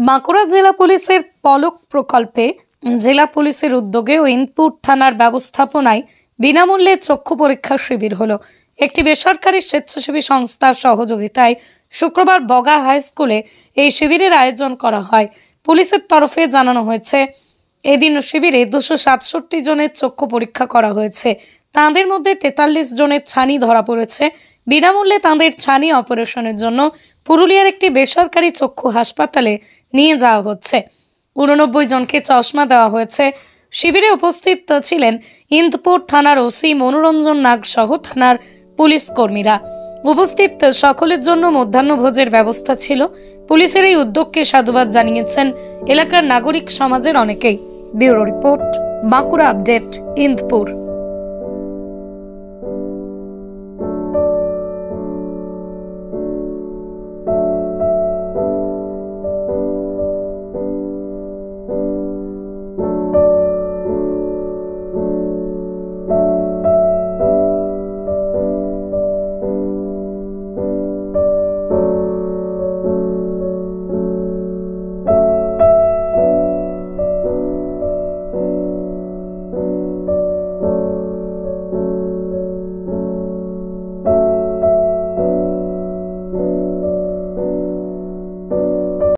বাঁকুড়া জেলা পুলিশের পলক প্রকল্পে জেলা পুলিশের উদ্যোগে ও ইনপুট থানার ব্যবস্থাপনায় বিনামূল্যে চক্ষু পরীক্ষা শিবির হলো। একটি বেসরকারি স্বেচ্ছাসেবী সংস্থার সহযোগিতায় শুক্রবার বগা হাই স্কুলে এই শিবিরের আয়োজন করা হয়। পুলিশের তরফে জানানো হয়েছে, এদিন শিবিরে 267 জনের চক্ষু পরীক্ষা করা হয়েছে। তাঁদের মধ্যে 43 জনের ছানি ধরা পড়েছে। বিনামূল্যে তাঁদের ছানি অপারেশনের জন্য পুরুলিয়ার একটি বেসরকারি চক্ষু হাসপাতালে নিয়ে যাওয়া হচ্ছে। 89 জনকে চশমা দেওয়া হয়েছে। শিবিরে উপস্থিত ছিলেন ইন্দপুর থানার ওসি মনোরঞ্জন নাগ সহ থানার পুলিশ কর্মীরা। উপস্থিত সকলের জন্য মধ্যাহ্নভোজের ব্যবস্থা ছিল। পুলিশের এই উদ্যোগকে সাধুবাদ জানিয়েছেন এলাকার নাগরিক সমাজের অনেকেই। Bureau report, Bankura update, Indpur.